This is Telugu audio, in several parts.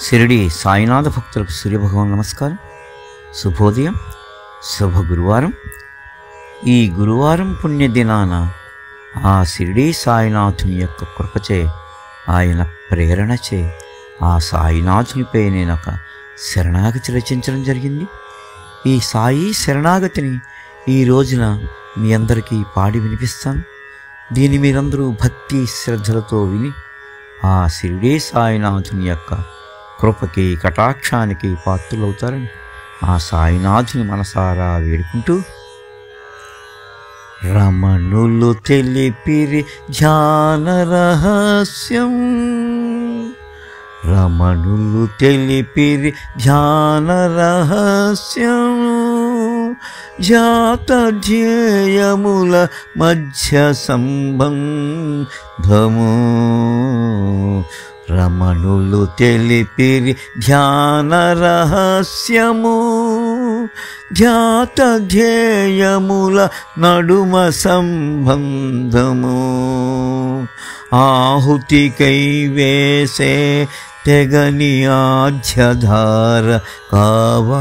షిరిడి సాయినాథ భక్తులకు సూర్యభగవాన్ నమస్కారం. శుభోదయం, శుభ గురువారం. ఈ గురువారం పుణ్యదినాన ఆ షిరిడి సాయినాథుని యొక్క కృపచే, ఆయన ప్రేరణచే ఆ సాయినాథునిపై నేను ఒక శరణాగతి రచించడం జరిగింది. ఈ సాయి శరణాగతిని ఈ రోజున మీ అందరికీ పాడి వినిపిస్తాను. దీన్ని మీరందరూ భక్తి శ్రద్ధలతో విని ఆ షిరిడి సాయినాథుని యొక్క కృపకి కటాక్షానికి పాత్రులవుతారని ఆ సాయినాథుని మనసారా వేడుకుంటూ, రమణులు తెలిపిరి ధ్యాన రహస్యం, రమణులు తెలిపిరి ధ్యాన రహస్యం, జాత ధ్యేయముల మధ్య సంబంధము. రమణులు తెలిపిరి ధ్యాన రహస్యము, ధ్యాత ధ్యేయముల నడుమ సంబంధము. ఆహుతికై వేసే తెగని ఆధ్యధార కావాలని,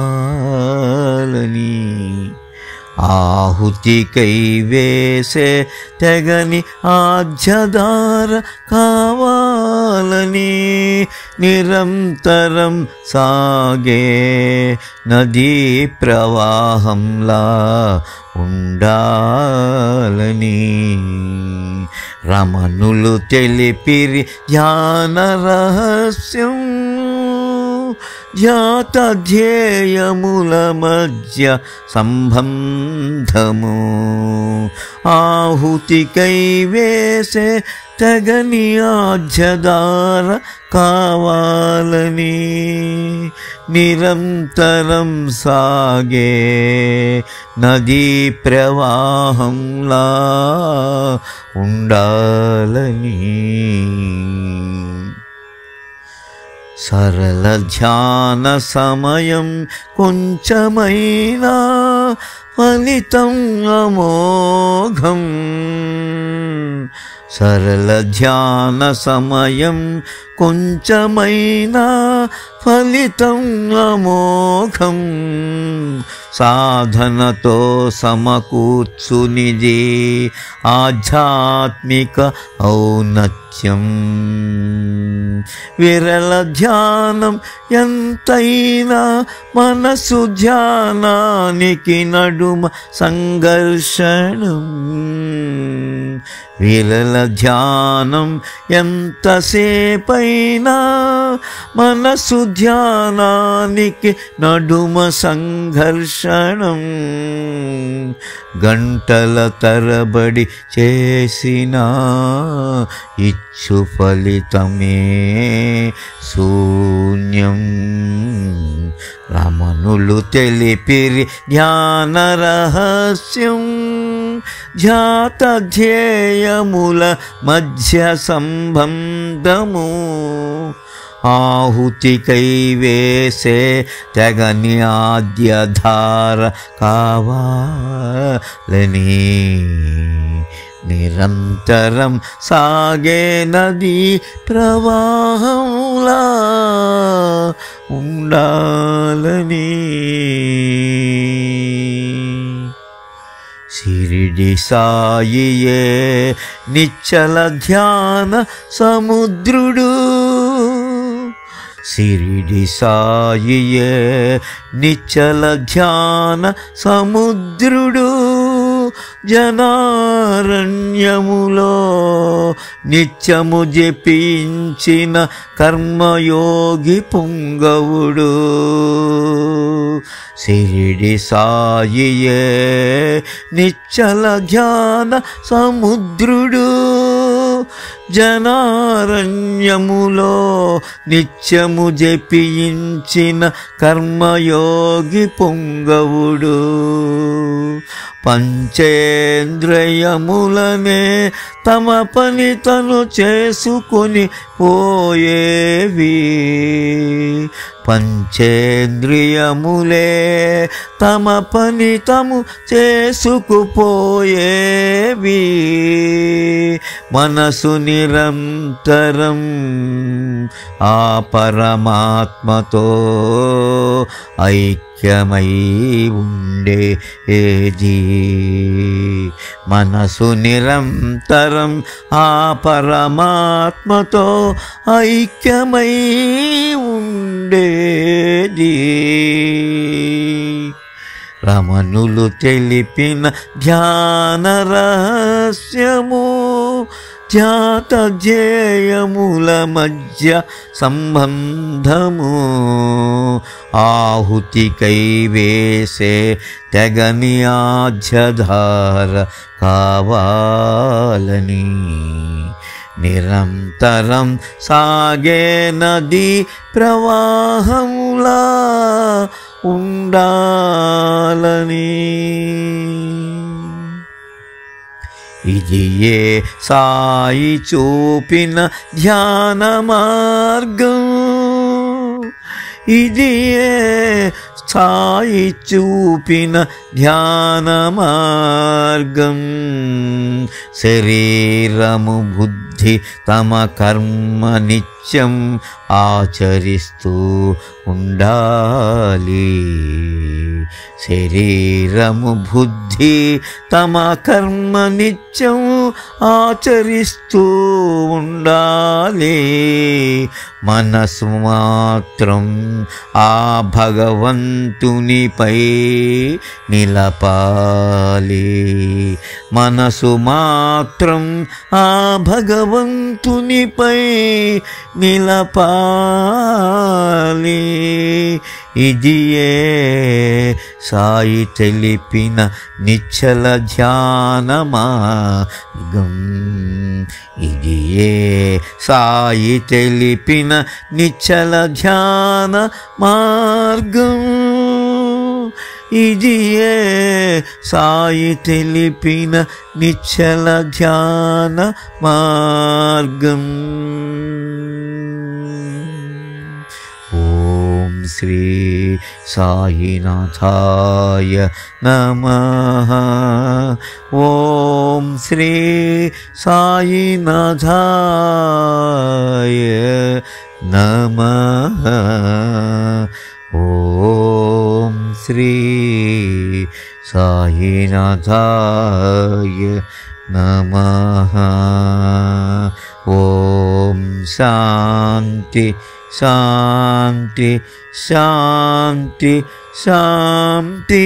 ఆహుతికై వేసే తెగని ఆధ్యధార కావాలని, నిరంతరం సాగే నదీ ప్రవాహంలా ఉండాలని. రమణులు తెలిపిరి ధ్యాన రహస్యం, జాత ధ్యేయముల మధ్య సంబంధము. ఆహుతికై వేసే తెగని ఆధ్యధార కావాలని, నిరంతరం సాగే నదీ ప్రవాహంలా ఉండాలని. సరళ ధ్యాన సమయం కొంచెమైనా ఫలితం అమోఘం, సరళ ధ్యాన సమయం కొంచెమైనా ఫలితం అమోఘం. సాధనతో సమకూర్చునిది ఆధ్యాత్మిక ఔన్నత్యం. విరళ ధ్యానం ఎంతైనా మనసు ధ్యానానికి నడుమ సంఘర్షణం. విరళ ధ్యానం ఎంతసేపైనా మనసు ధ్యానానికి నడుమ సంఘర్షణం. గంటల తరబడి చేసిన ఇచ్చు ఫలితమే శూన్యం. రమణులు తెలిపిరి ధ్యాన రహస్యం, జాత ధ్యేయముల మధ్య సంబంధము. ఆహుతికై వేసే తెగని ఆద్యధార కావాలని, నిరంతరం సాగే నదీ ప్రవాహంలా ఉండాలని. షిరిడి సాయియే నిశ్చల ధ్యాన సముద్రుడు, షిరిడి సాయియే నిశ్చల ధ్యాన సముద్రుడు. జనారణ్యములో నిత్యము జపించిన కర్మయోగి పుంగవుడు. షిరిడి సాయియే నిశ్చల ధ్యాన సముద్రుడు. జనారణ్యములో నిత్యము జపించిన కర్మయోగి పుంగవుడు. పంచేంద్రియములనే తమ పని తను చేసుకొని పోయేవి, పంచేంద్రియములే తమ పని తము చేసుకుపోయేవి మనసు నిరంతరం ఆ పరమాత్మతో ఐక్యమై ఉండేది మనసు నిరంతరం ఆ పరమాత్మతో ఐక్యమై ఉండేది రమణులు తెలిపిన ధ్యాన రహస్యము ధ్యాత ధ్యేయముల మధ్య సంబంధము ఆహుతికై వేసే తెగని ఆజ్యధార కావాలని నిరంతరం సాగే నది ప్రవాహములా ఉండాలని ఇది ఏ సాయి చూపిన ధ్యాన మార్గం ఇది ఏ సాయి చూపిన ధ్యాన మార్గం శరీరము బుద్ధి తమ కర్మ నిత్యం ఆచరిస్తూ ఉండాలి శరీరము బుద్ధి తమ కర్మ నిత్యం ఆచరిస్తూ ఉండాలి మనసు మాత్రం ఆ భగవంతునిపై నిలపాలి మనసు మాత్రం ఆ భగవంతునిపై నిలపాలి ఇది ఏ సాయి తెలిపిన నిశ్చల ధ్యాన మార్గం ఇది ఏ సాయి తెలిపిన నిశ్చల ధ్యాన మార్గం ఇది ఏ సాయి తెలిపిన నిశ్చల ధ్యాన మార్గం ఓం శ్రీ సాయినాథాయ నమః ఓం శ్రీ సాయినాథాయ నమః ఓం శ్రీ సాయినాథాయ నమః ఓం శాంతి శాంతి శాంతి శాంతి